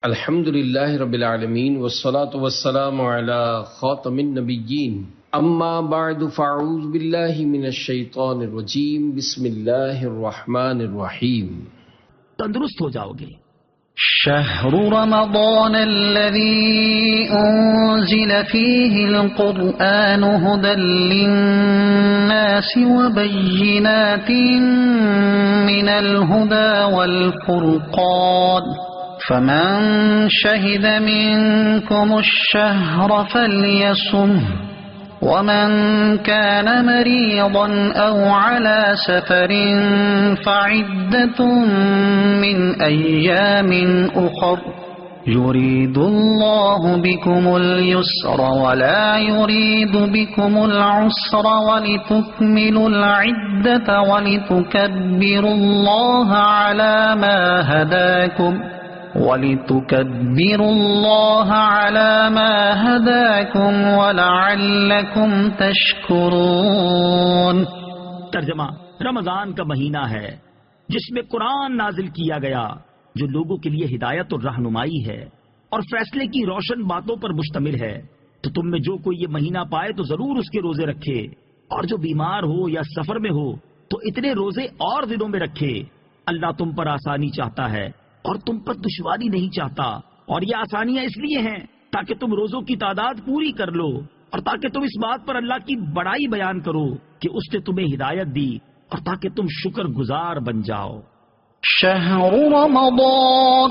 الحمد للہ رب العالمین والصلاة والسلام علی خاتم النبیین اما بعد فاعوذ باللہ من الشیطان الرجیم بسم اللہ الرحمن الرحیم۔ تندرست ہو جاؤ گے۔ شهر رمضان الذي أنزل فيه القرآن هدى للناس وبينات من الهدى والفرقان فمن شهد منكم الشهر فليصمه ومن كان مريضا أو على سفر فعدة من أيام أخر يريد الله بكم اليسر ولا يريد بكم العسر ولتكملوا العدة ولتكبروا الله على ما هداكم وَلِتُكَبِّرُوا اللَّهَ عَلَى مَا هَدَاكُمْ وَلَعَلَّكُمْ تَشْكُرُونَ۔ ترجمہ: رمضان کا مہینہ ہے جس میں قرآن نازل کیا گیا جو لوگوں کے لیے ہدایت اور رہنمائی ہے اور فیصلے کی روشن باتوں پر مشتمل ہے، تو تم میں جو کوئی یہ مہینہ پائے تو ضرور اس کے روزے رکھے، اور جو بیمار ہو یا سفر میں ہو تو اتنے روزے اور دنوں میں رکھے۔ اللہ تم پر آسانی چاہتا ہے اور تم پر دشواری نہیں چاہتا، اور یہ آسانیاں اس لیے ہیں تاکہ تم روزوں کی تعداد پوری کر لو، اور تاکہ تم اس بات پر اللہ کی بڑائی بیان کرو کہ اس نے تمہیں ہدایت دی، اور تاکہ تم شکر گزار بن جاؤ۔ شہر رمضان،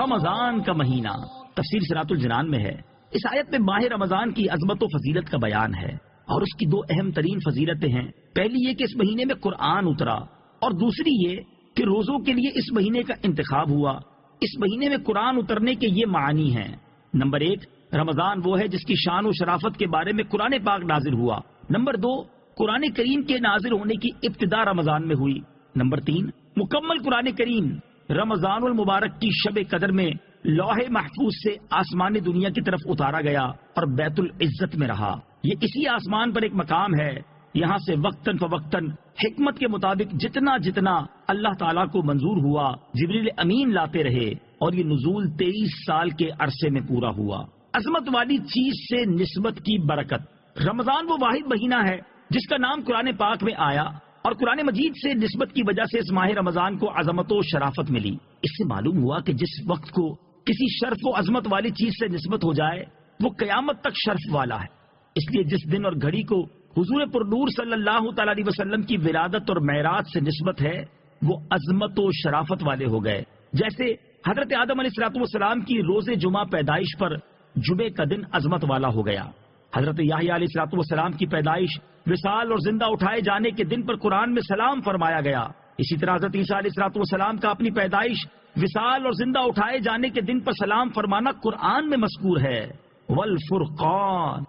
رمضان کا مہینہ تفسیر صراط الجنان میں ہے۔ اس آیت میں ماہ رمضان کی عظمت و فضیلت کا بیان ہے، اور اس کی دو اہم ترین فضیلتیں ہیں۔ پہلی یہ کہ اس مہینے میں قرآن اترا، اور دوسری یہ کہ روزوں کے لیے اس مہینے کا انتخاب ہوا۔ اس مہینے میں قرآن اترنے کے یہ معنی ہیں۔ نمبر 1، رمضان وہ ہے جس کی شان و شرافت کے بارے میں قرآن پاک نازل ہوا۔ نمبر 2، قرآن کریم کے نازل ہونے کی ابتدا رمضان میں ہوئی۔ نمبر 3، مکمل قرآن کریم رمضان المبارک کی شب قدر میں لوح محفوظ سے آسمان دنیا کی طرف اتارا گیا اور بیت العزت میں رہا۔ یہ اسی آسمان پر ایک مقام ہے، یہاں سے وقتاً فوقتاً حکمت کے مطابق جتنا جتنا اللہ تعالیٰ کو منظور ہوا جبریل امین لاتے رہے، اور یہ نزول 23 سال کے عرصے میں پورا ہوا۔ عظمت والی چیز سے نسبت کی برکت۔ رمضان وہ واحد مہینہ ہے جس کا نام قرآن پاک میں آیا، اور قرآن مجید سے نسبت کی وجہ سے اس ماہ رمضان کو عظمت و شرافت ملی۔ اس سے معلوم ہوا کہ جس وقت کو کسی شرف و عظمت والی چیز سے نسبت ہو جائے وہ قیامت تک شرف والا ہے۔ اس لیے جس دن اور گھڑی کو حضور پرنور صلی اللہ تعالی علیہ وسلم کی ولادت اور معراج سے نسبت ہے وہ عظمت و شرافت والے ہو گئے۔ جیسے حضرت آدم علیہ السلام کی روز جمعہ پیدائش پر جمعے کا دن عظمت والا ہو گیا۔ حضرت یحییٰ علیہ السلام کی پیدائش، وصال اور زندہ اٹھائے جانے کے دن پر قرآن میں سلام فرمایا گیا۔ اسی طرح حضرت عیسیٰ علیہ السلام کا اپنی پیدائش، وصال اور زندہ اٹھائے جانے کے دن پر سلام فرمانا قرآن میں مذکور ہے۔ والفرقان،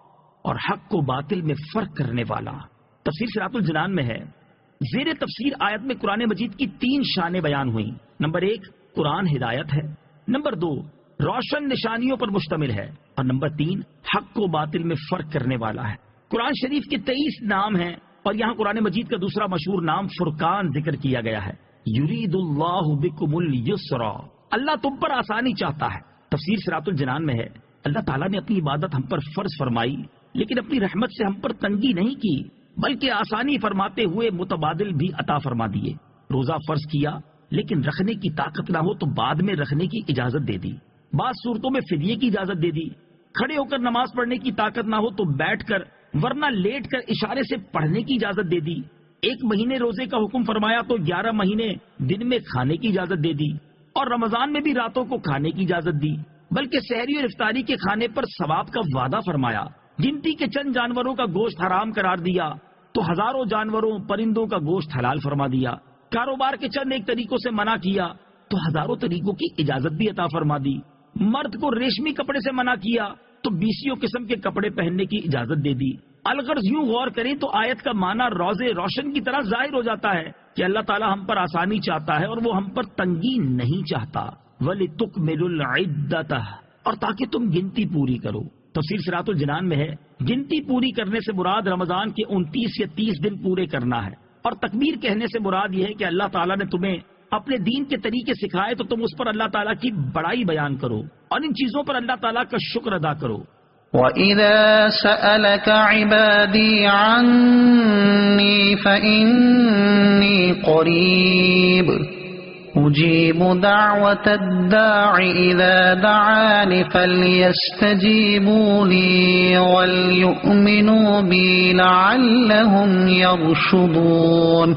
اور حق و باطل میں فرق کرنے والا۔ تفسیر صراط الجنان میں ہے۔ زیر تفسیر آیت میں قرآن مجید کی 3 شانیں بیان ہوئیں۔ نمبر 1، قرآن ہدایت ہے۔ نمبر 2، روشن نشانیوں پر مشتمل ہے۔ اور نمبر 3، حق و باطل میں فرق کرنے والا ہے۔ قرآن شریف کے 23 نام ہیں، اور یہاں قرآن مجید کا دوسرا مشہور نام فرقان ذکر کیا گیا ہے۔ یرید اللہ بکم اليسر، اللہ تم پر آسانی چاہتا ہے۔ تفسیر صراط الجنان میں ہے۔ اللہ تعالیٰ نے اپنی عبادت ہم پر فرض فرمائی، لیکن اپنی رحمت سے ہم پر تنگی نہیں کی، بلکہ آسانی فرماتے ہوئے متبادل بھی عطا فرما دیے۔ روزہ فرض کیا، لیکن رکھنے کی طاقت نہ ہو تو بعد میں رکھنے کی اجازت دے دی۔ بعض صورتوں میں فدیے کی اجازت دے دی۔ کھڑے ہو کر نماز پڑھنے کی طاقت نہ ہو تو بیٹھ کر ورنہ لیٹ کر اشارے سے پڑھنے کی اجازت دے دی۔ 1 مہینے روزے کا حکم فرمایا تو 11 مہینے دن میں کھانے کی اجازت دے دی، اور رمضان میں بھی راتوں کو کھانے کی اجازت دی، بلکہ سحری اور افطاری کے کھانے پر ثواب کا وعدہ فرمایا۔ گنتی کے چند جانوروں کا گوشت حرام قرار دیا تو ہزاروں جانوروں پرندوں کا گوشت حلال فرما دیا۔ کاروبار کے چند ایک طریقوں سے منع کیا تو ہزاروں طریقوں کی اجازت بھی عطا فرما دی۔ مرد کو ریشمی کپڑے سے منع کیا تو 20 قسم کے کپڑے پہننے کی اجازت دے دی۔ الغرض یوں غور کریں تو آیت کا معنی روز روشن کی طرح ظاہر ہو جاتا ہے کہ اللہ تعالی ہم پر آسانی چاہتا ہے اور وہ ہم پر تنگی نہیں چاہتا۔ وَلِتُكْمِلُوا الْعِدَّةَ، اور تاکہ تم گنتی پوری کرو۔ تفسیر صراط الجنان میں ہے، گنتی پوری کرنے سے مراد رمضان کے 29 یا 30 دن پورے کرنا ہے، اور تکبیر کہنے سے مراد یہ ہے کہ اللہ تعالیٰ نے تمہیں اپنے دین کے طریقے سکھائے تو تم اس پر اللہ تعالیٰ کی بڑائی بیان کرو اور ان چیزوں پر اللہ تعالیٰ کا شکر ادا کرو۔ وَإِذَا سَأَلَكَ عِبَادِي عَنِّي فَإِنِّي قَرِيبٌ أُجِيبُ دَعْوَةَ الدَّاعِ إِذَا دَعَانِ فَلْيَسْتَجِيبُوا لِي وَلْيُؤْمِنُوا بِي لَعَلَّهُمْ يَرْشُدُونَ۔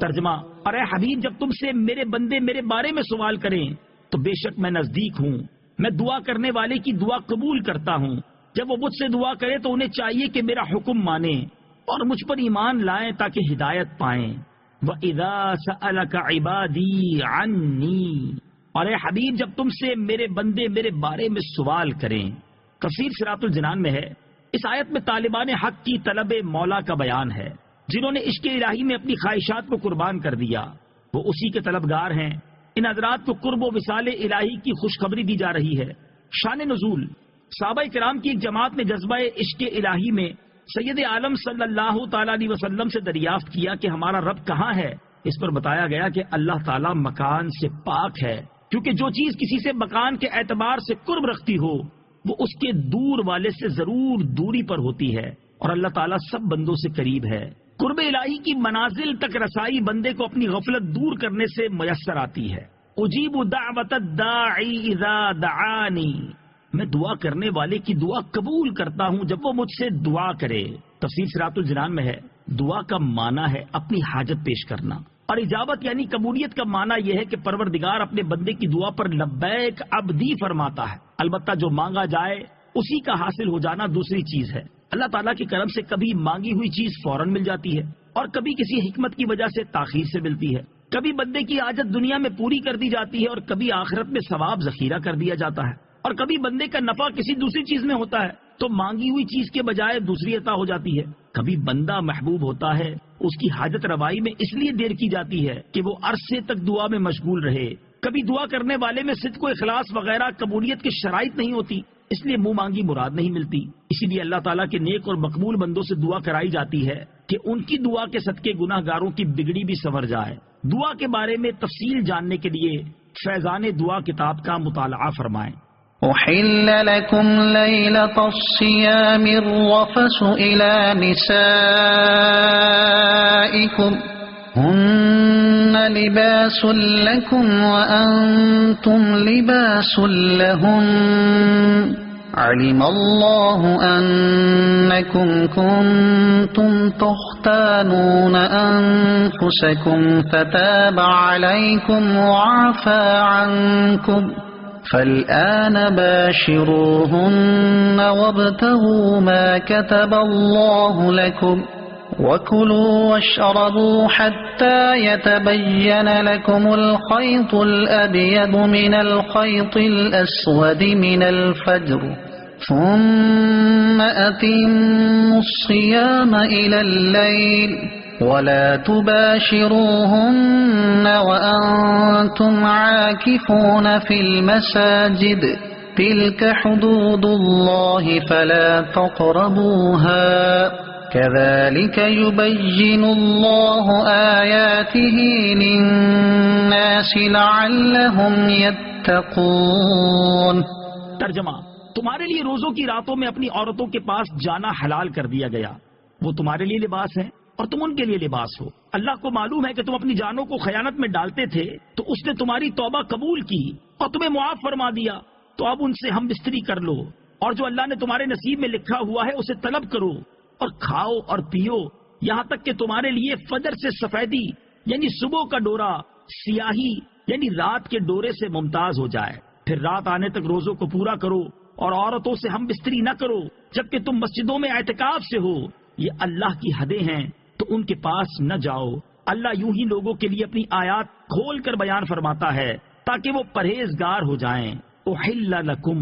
ترجمہ، اور اے حبیب جب تم سے میرے بندے میرے بارے میں سوال کریں تو بے شک میں نزدیک ہوں، میں دعا کرنے والے کی دعا قبول کرتا ہوں۔ جب وہ مجھ سے دعا کرے تو انہیں چاہیے کہ میرا حکم مانیں اور مجھ پر ایمان لائیں تاکہ ہدایت پائیں۔ وَإِذَا سَأَلَكَ عِبَادِي عَنِّي، اور اے حبیب جب تم سے میرے بندے میرے بارے میں سوال کریں۔ تفسیر صراط الجنان میں ہے، اس آیت میں طالبان حق کی طلب مولا کا بیان ہے، جنہوں نے عشق الہی میں اپنی خواہشات کو قربان کر دیا، وہ اسی کے طلبگار ہیں۔ ان حضرات کو قرب و وصال الہی کی خوشخبری دی جا رہی ہے۔ شان نزول، صحابہ کرام کی ایک جماعت نے جذبہ عشق الہی میں سید عالم صلی اللہ تعالی علیہ وسلم سے دریافت کیا کہ ہمارا رب کہاں ہے۔ اس پر بتایا گیا کہ اللہ تعالیٰ مکان سے پاک ہے، کیونکہ جو چیز کسی سے مکان کے اعتبار سے قرب رکھتی ہو وہ اس کے دور والے سے ضرور دوری پر ہوتی ہے، اور اللہ تعالیٰ سب بندوں سے قریب ہے۔ قرب الہی کی منازل تک رسائی بندے کو اپنی غفلت دور کرنے سے میسر آتی ہے۔ اجیب دعوت الداعی اذا دعانی، میں دعا کرنے والے کی دعا قبول کرتا ہوں جب وہ مجھ سے دعا کرے۔ تفسیر صراط الجنان میں ہے، دعا کا معنی ہے اپنی حاجت پیش کرنا، اور اجابت یعنی قبولیت کا معنی یہ ہے کہ پروردگار اپنے بندے کی دعا پر لبیک عبدی فرماتا ہے۔ البتہ جو مانگا جائے اسی کا حاصل ہو جانا دوسری چیز ہے۔ اللہ تعالیٰ کے کرم سے کبھی مانگی ہوئی چیز فوراً مل جاتی ہے اور کبھی کسی حکمت کی وجہ سے تاخیر سے ملتی ہے۔ کبھی بندے کی حاجت دنیا میں پوری کر دی جاتی ہے اور کبھی آخرت میں ثواب ذخیرہ کر دیا جاتا ہے، اور کبھی بندے کا نفع کسی دوسری چیز میں ہوتا ہے تو مانگی ہوئی چیز کے بجائے دوسری عطا ہو جاتی ہے۔ کبھی بندہ محبوب ہوتا ہے، اس کی حاجت روائی میں اس لیے دیر کی جاتی ہے کہ وہ عرصے تک دعا میں مشغول رہے۔ کبھی دعا کرنے والے میں صدق و اخلاص وغیرہ قبولیت کی شرائط نہیں ہوتی، اس لیے منہ مانگی مراد نہیں ملتی۔ اسی لیے اللہ تعالیٰ کے نیک اور مقبول بندوں سے دعا کرائی جاتی ہے کہ ان کی دعا کے صدقے گناہ گاروں کی بگڑی بھی سنور جائے۔ دعا کے بارے میں تفصیل جاننے کے لیے فیضان دعا کتاب کا مطالعہ فرمائیں۔ أحل لكم ليلة الصيام الرفث إلى نسائكم هن لباس لكم وأنتم لباس لهن علم الله أنكم كنتم تختانون أنفسكم فتاب عليكم وعفى عنكم فالآن باشروهن وابتغوا ما كتب الله لكم وكلوا واشربوا حتى يتبين لكم الخيط الأبيض من الخيط الأسود من الفجر ثم أتموا الصيام إلى الليل ولا تباشروهن وأنتم عاكفون في المساجد تلك حدود الله فلا تقربوها كذلك يبين الله آياته للناس لعلهم يتقون۔ ترجمہ، تمہارے لیے روزوں کی راتوں میں اپنی عورتوں کے پاس جانا حلال کر دیا گیا، وہ تمہارے لیے لباس ہے اور تم ان کے لیے لباس ہو۔ اللہ کو معلوم ہے کہ تم اپنی جانوں کو خیانت میں ڈالتے تھے تو اس نے تمہاری توبہ قبول کی اور تمہیں معاف فرما دیا، تو اب ان سے ہم بستری کر لو، اور جو اللہ نے تمہارے نصیب میں لکھا ہوا ہے اسے طلب کرو اور کھاؤ اور پیو یہاں تک کہ تمہارے لیے فجر سے سفیدی یعنی صبح کا ڈورا، سیاہی یعنی رات کے ڈورے سے ممتاز ہو جائے۔ پھر رات آنے تک روزوں کو پورا کرو اور عورتوں سے ہم بستری نہ کرو جبکہ تم مسجدوں میں اعتکاف سے ہو، یہ اللہ کی حدیں ہیں تو ان کے پاس نہ جاؤ۔ اللہ یوں ہی لوگوں کے لیے اپنی آیات کھول کر بیان فرماتا ہے تاکہ وہ پرہیزگار ہو جائیں۔ احل لکم،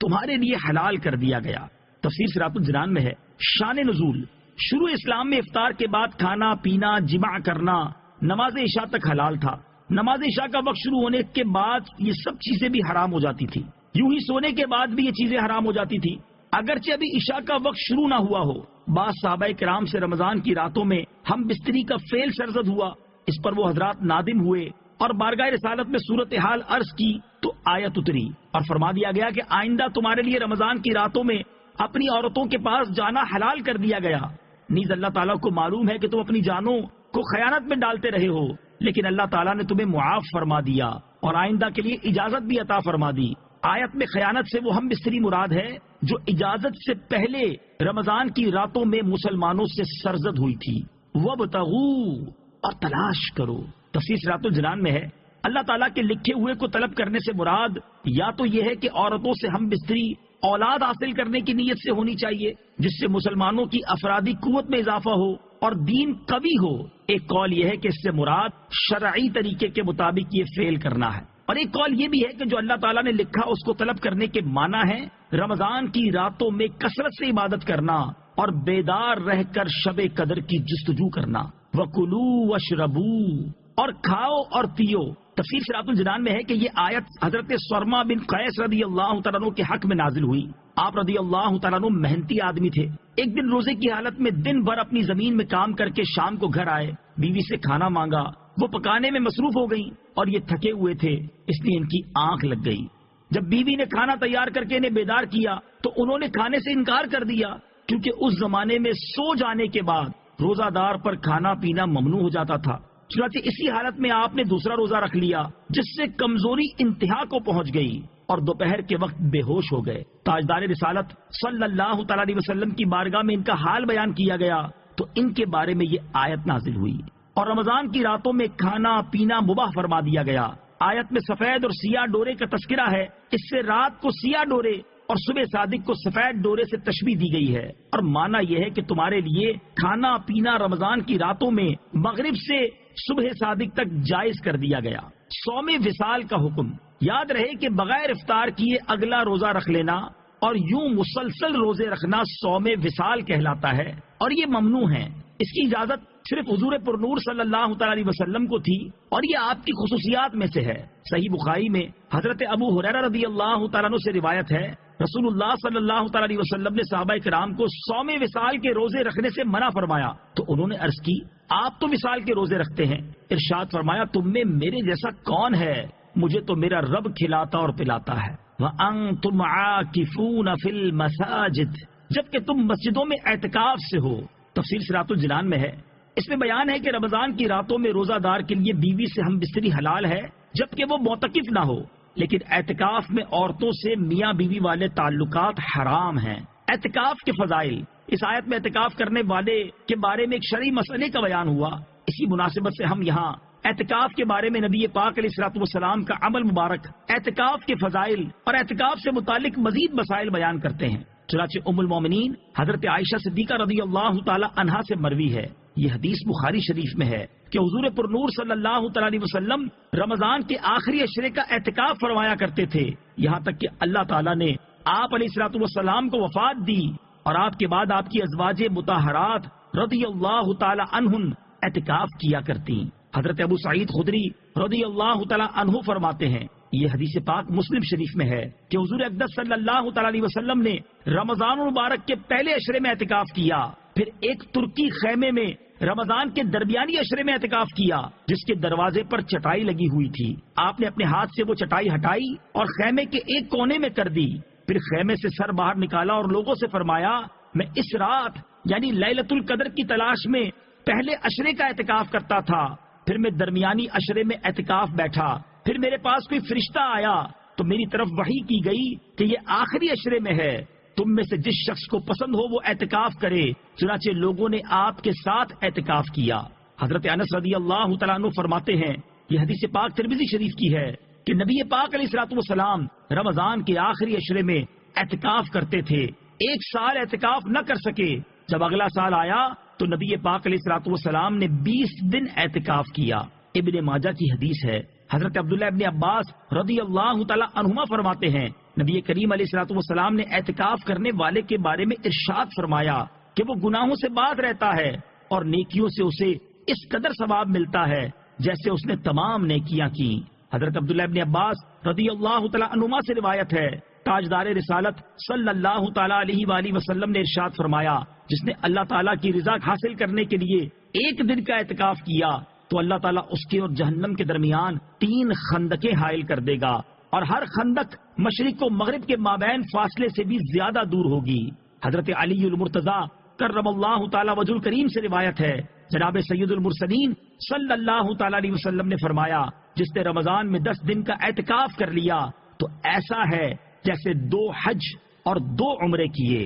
تمہارے لیے حلال کر دیا گیا۔ تفسیر صراط الجنان میں ہے، شان نزول، شروع اسلام میں افطار کے بعد کھانا پینا، جماع کرنا نماز عشاء تک حلال تھا۔ نماز عشاء کا وقت شروع ہونے کے بعد یہ سب چیزیں بھی حرام ہو جاتی تھی، یوں ہی سونے کے بعد بھی یہ چیزیں حرام ہو جاتی تھی اگرچہ ابھی عشاء کا وقت شروع نہ ہوا ہو۔ بعض صحابہ کرام سے رمضان کی راتوں میں ہم بستری کا فعل سرزد ہوا، اس پر وہ حضرات نادم ہوئے اور بارگاہ رسالت میں صورتحال عرض کی تو آیت اتری اور فرما دیا گیا کہ آئندہ تمہارے لیے رمضان کی راتوں میں اپنی عورتوں کے پاس جانا حلال کر دیا گیا۔ نیز اللہ تعالیٰ کو معلوم ہے کہ تم اپنی جانوں کو خیانت میں ڈالتے رہے ہو، لیکن اللہ تعالیٰ نے تمہیں معاف فرما دیا اور آئندہ کے لیے اجازت بھی عطا فرما دی۔ آیت میں خیانت سے وہ ہم بستری مراد ہے جو اجازت سے پہلے رمضان کی راتوں میں مسلمانوں سے سرزد ہوئی تھی۔ وَابْتَغُوا، اور تلاش کرو۔ تفسیر صراط الجنان میں ہے اللہ تعالیٰ کے لکھے ہوئے کو طلب کرنے سے مراد یا تو یہ ہے کہ عورتوں سے ہم بستری اولاد حاصل کرنے کی نیت سے ہونی چاہیے جس سے مسلمانوں کی افرادی قوت میں اضافہ ہو اور دین قوی ہو۔ ایک قول یہ ہے کہ اس سے مراد شرعی طریقے کے مطابق یہ فعل کرنا ہے، اور ایک قول یہ بھی ہے کہ جو اللہ تعالیٰ نے لکھا اس کو طلب کرنے کے معنی ہے رمضان کی راتوں میں کثرت سے عبادت کرنا اور بیدار رہ کر شب قدر کی جستجو کرنا۔ وَكُلُوا وَاشْرَبُوا، اور کھاؤ اور پیو۔ تفسیر صراط الجنان میں ہے کہ یہ آیت حضرت سرما بن قیس رضی اللہ تعالیٰ عنہ کے حق میں نازل ہوئی۔ آپ رضی اللہ تعالیٰ عنہ محنتی آدمی تھے۔ ایک دن روزے کی حالت میں دن بھر اپنی زمین میں کام کر کے شام کو گھر آئے، بیوی سے کھانا مانگا، وہ پکانے میں مصروف ہو گئی اور یہ تھکے ہوئے تھے اس لیے ان کی آنکھ لگ گئی۔ جب بیوی نے کھانا تیار کر کے انہیں بیدار کیا تو انہوں نے کھانے سے انکار کر دیا، کیونکہ اس زمانے میں سو جانے کے بعد روزہ دار پر کھانا پینا ممنوع ہو جاتا تھا۔ چنانچہ اسی حالت میں آپ نے دوسرا روزہ رکھ لیا جس سے کمزوری انتہا کو پہنچ گئی اور دوپہر کے وقت بے ہوش ہو گئے۔ تاجدار رسالت صلی اللہ تعالی علیہ وسلم کی بارگاہ میں ان کا حال بیان کیا گیا تو ان کے بارے میں یہ آیت نازل ہوئی اور رمضان کی راتوں میں کھانا پینا مباح فرما دیا گیا۔ آیت میں سفید اور سیاہ ڈورے کا تذکرہ ہے، اس سے رات کو سیاہ ڈورے اور صبح صادق کو سفید ڈورے سے تشبیہ دی گئی ہے، اور معنی یہ ہے کہ تمہارے لیے کھانا پینا رمضان کی راتوں میں مغرب سے صبح صادق تک جائز کر دیا گیا۔ صوم وصال کا حکم، یاد رہے کہ بغیر افطار کیے اگلا روزہ رکھ لینا اور یوں مسلسل روزے رکھنا صوم وصال کہلاتا ہے اور یہ ممنوع ہے۔ اس کی اجازت صرف حضور پر نور صلی اللہ تعالی علیہ وسلم کو تھی اور یہ آپ کی خصوصیات میں سے ہے۔ صحیح بخاری میں حضرت ابو ہریرہ رضی اللہ تعالیٰ عنہ سے روایت ہے، رسول اللہ صلی اللہ تعالی علیہ وسلم نے صحابہ کرام کو صوم وصال کے روزے رکھنے سے منع فرمایا تو انہوں نے عرض کی آپ تو وصال کے روزے رکھتے ہیں، ارشاد فرمایا تم میں میرے جیسا کون ہے، مجھے تو میرا رب کھلاتا اور پلاتا ہے۔ وَأَنْتُمْ عَاكِفُونَ فِي الْمَسَاجِدِ، جبکہ تم مسجدوں میں اعتکاف سے ہو۔ تفسیر صراط الجنان میں ہے، اس میں بیان ہے کہ رمضان کی راتوں میں روزہ دار کے لیے بیوی سے ہم بستری حلال ہے جبکہ وہ معتکف نہ ہو، لیکن اعتکاف میں عورتوں سے میاں بیوی والے تعلقات حرام ہیں۔ اعتکاف کے فضائل، اس آیت میں اعتکاف کرنے والے کے بارے میں ایک شرعی مسئلے کا بیان ہوا، اسی مناسبت سے ہم یہاں اعتکاف کے بارے میں نبی پاک علیہ الصلوۃ والسلام کا عمل مبارک، اعتکاف کے فضائل اور اعتکاف سے متعلق مزید مسائل بیان کرتے ہیں۔ چنانچہ ام المومنین حضرت عائشہ صدیقہ رضی اللہ تعالی عنہا سے مروی ہے، یہ حدیث بخاری شریف میں ہے کہ حضور پر نور صلی اللہ تعالی علیہ وسلم رمضان کے آخری عشرے کا اعتکاف فرمایا کرتے تھے، یہاں تک کہ اللہ تعالیٰ نے آپ علیہ الصلوۃ والسلام کو وفات دی اور آپ کے بعد آپ کی ازواج مطہرات رضی اللہ تعالی عنہن اعتکاف کیا کرتی۔ حضرت ابو سعید خدری رضی اللہ تعالی عنہ فرماتے ہیں، یہ حدیث پاک مسلم شریف میں ہے کہ حضور اقدس صلی اللہ تعالی علیہ وسلم نے رمضان المبارک کے پہلے عشرے میں اعتکاف کیا، پھر ایک ترکی خیمے میں رمضان کے درمیانی عشرے میں اعتکاف کیا جس کے دروازے پر چٹائی لگی ہوئی تھی۔ آپ نے اپنے ہاتھ سے وہ چٹائی ہٹائی اور خیمے کے ایک کونے میں کر دی، پھر خیمے سے سر باہر نکالا اور لوگوں سے فرمایا میں اس رات یعنی لیلۃ القدر کی تلاش میں پہلے عشرے کا اعتکاف کرتا تھا، پھر میں درمیانی عشرے میں اعتکاف بیٹھا، پھر میرے پاس کوئی فرشتہ آیا تو میری طرف وحی کی گئی کہ یہ آخری عشرے میں ہے، تم میں سے جس شخص کو پسند ہو وہ اعتکاف کرے۔ چنانچہ لوگوں نے آپ کے ساتھ اعتکاف کیا۔ حضرت انس رضی اللہ تعالیٰ عنہ فرماتے ہیں، یہ حدیث پاک ترمذی شریف کی ہے کہ نبی پاک علیہ الصلوۃ والسلام رمضان کے آخری عشرے میں اعتکاف کرتے تھے، ایک سال اعتکاف نہ کر سکے، جب اگلا سال آیا تو نبی پاک علیہ الصلوۃ والسلام نے 20 دن اعتکاف کیا۔ ابن ماجہ کی حدیث ہے، حضرت عبداللہ ابن عباس رضی اللہ تعالی عنہما فرماتے ہیں، نبی کریم علیہ الصلوۃ والسلام نے اعتکاف کرنے والے کے بارے میں ارشاد فرمایا کہ وہ گناہوں سے باز رہتا ہے اور نیکیوں سے اسے اس قدر ثواب ملتا ہے جیسے اس نے تمام نیکیاں کی۔ حضرت عبداللہ ابن عباس رضی اللہ تعالی عنہما سے روایت ہے، تاجدار رسالت صلی اللہ تعالی علیہ وآلہ وسلم نے ارشاد فرمایا، جس نے اللہ تعالیٰ کی رضا حاصل کرنے کے لیے ایک دن کا اعتکاف کیا تو اللہ تعالیٰ اس کے اور جہنم کے درمیان 3 خندقیں حائل کر دے گا، اور ہر خندق مشرق و مغرب کے مابین فاصلے سے بھی زیادہ دور ہوگی۔ حضرت علی المرتضی کرم اللہ تعالیٰ وجہ الکریم سے روایت ہے، جناب سید المرسلین صلی اللہ تعالیٰ علیہ وسلم نے فرمایا، جس نے رمضان میں 10 دن کا اعتکاف کر لیا تو ایسا ہے جیسے 2 حج اور 2 عمرے کیے۔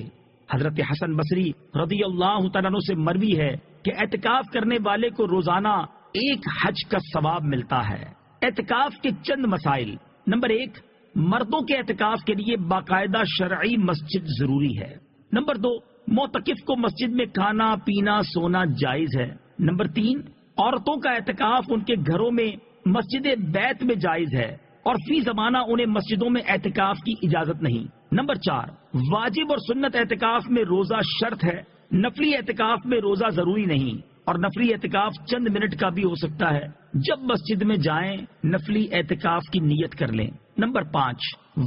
حضرت حسن بصری رضی اللہ تعالیٰ عنہ سے مروی ہے کہ اعتکاف کرنے والے کو روزانہ 1 حج کا ثواب ملتا ہے۔ اعتکاف کے چند مسائل۔ نمبر 1، مردوں کے اعتکاف کے لیے باقاعدہ شرعی مسجد ضروری ہے۔ نمبر 2، معتکف کو مسجد میں کھانا پینا سونا جائز ہے۔ نمبر 3، عورتوں کا اعتکاف ان کے گھروں میں مسجد بیت میں جائز ہے اور فی زمانہ انہیں مسجدوں میں اعتکاف کی اجازت نہیں۔ نمبر 4، واجب اور سنت اعتکاف میں روزہ شرط ہے، نفلی اعتکاف میں روزہ ضروری نہیں، اور نفلی اعتکاف چند منٹ کا بھی ہو سکتا ہے۔ جب مسجد میں جائیں نفلی اعتکاف کی نیت کر لیں۔ نمبر 5،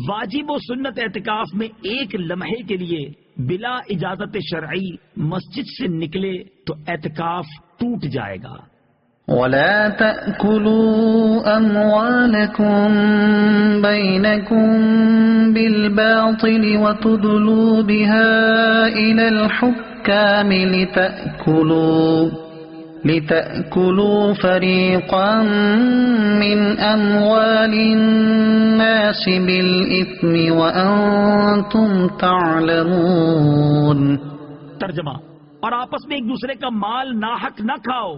واجب و سنت اعتکاف میں 1 لمحے کے لیے بلا اجازت شرعی مسجد سے نکلے تو اعتکاف ٹوٹ جائے گا۔ وَلَا تَأْكُلُوا أَمْوَالَكُمْ بَيْنَكُمْ بِالْبَاطِلِ وَتُدْلُوا بِهَا إِلَى الْحُكَّامِ لِتَأْكُلُوا فَرِيقًا مِّنْ أَمْوَالِ النَّاسِ بِالْإِثْمِ وَأَنْتُمْ تَعْلَمُونَ۔ ترجمہ، اور آپس میں ایک دوسرے کا مال ناحق نہ کھاؤ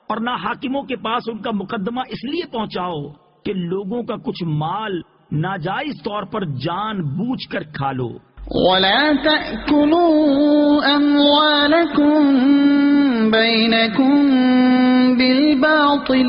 اور نہ حاکموں کے پاس ان کا مقدمہ اس لیے پہنچاؤ کہ لوگوں کا کچھ مال ناجائز طور پر جان بوجھ کر کھا لو۔ وَلَا تَأْكُلُوا أَمْوَالَكُمْ بَيْنَكُمْ بِالْبَاطِلِ،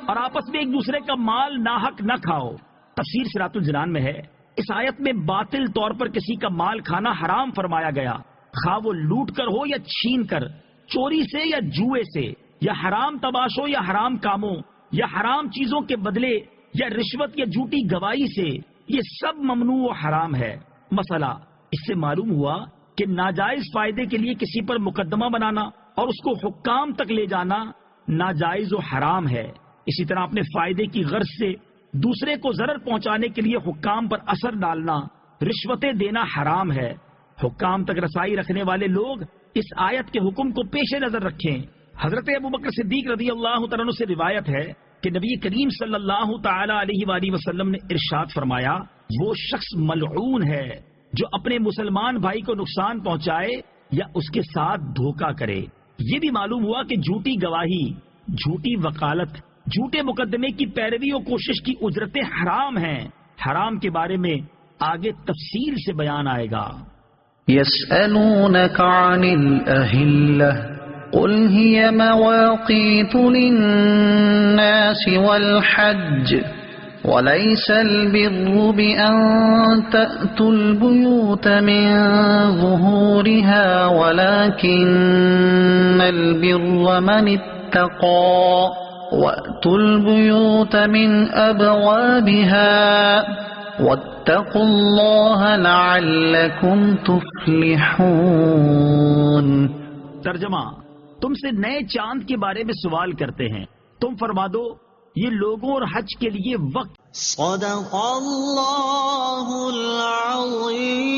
اور آپس میں ایک دوسرے کا مال ناحق نہ کھاؤ۔ تفسیر صراط الجنان میں ہے، اس آیت میں باطل طور پر کسی کا مال کھانا حرام فرمایا گیا، خواہ وہ لوٹ کر ہو یا چھین کر، چوری سے یا جوئے سے، یا حرام تماشوں یا حرام کاموں یا حرام چیزوں کے بدلے یا رشوت یا جھوٹی گواہی سے، یہ سب ممنوع و حرام ہے۔ مسئلہ، اس سے معلوم ہوا کہ ناجائز فائدے کے لیے کسی پر مقدمہ بنانا اور اس کو حکام تک لے جانا ناجائز و حرام ہے۔ اسی طرح اپنے فائدے کی غرض سے دوسرے کو ضرر پہنچانے کے لیے حکام پر اثر ڈالنا، رشوتیں دینا حرام ہے۔ حکام تک رسائی رکھنے والے لوگ اس آیت کے حکم کو پیش نظر رکھیں۔ حضرت ابوبکر صدیق رضی اللہ تعالیٰ عنہ سے روایت ہے کہ نبی کریم صلی اللہ تعالی علیہ وآلہ وسلم نے ارشاد فرمایا، وہ شخص ملعون ہے جو اپنے مسلمان بھائی کو نقصان پہنچائے یا اس کے ساتھ دھوکہ کرے۔ یہ بھی معلوم ہوا کہ جھوٹی گواہی، جھوٹی وکالت، جھوٹے مقدمے کی پیروی و کوشش کی اجرتیں حرام ہیں۔ حرام کے بارے میں آگے تفصیل سے بیان آئے گا۔ يَسْأَلُونَكَ عَنِ الْأَهِلَّةِ قُلْ هِيَ مَوَاقِيتُ لِلنَّاسِ وَالْحَجِّ وَلَيْسَ الْبِرُّ بِأَن تَأْتُوا الْبُيُوتَ مِن ظُهُورِهَا وَلَكِنَّ الْبِرَّ مَنِ اتَّقَىٰ وَأْتُوا الْبُيُوتَ مِنْ أَبْوَابِهَا وَاتَّقُوا اللَّهَ لَعَلَّكُمْ تُفْلِحُونَ۔ ترجمہ، تم سے نئے چاند کے بارے میں سوال کرتے ہیں، تم فرما دو یہ لوگوں اور حج کے لیے وقت۔ صدق اللہ العظیم۔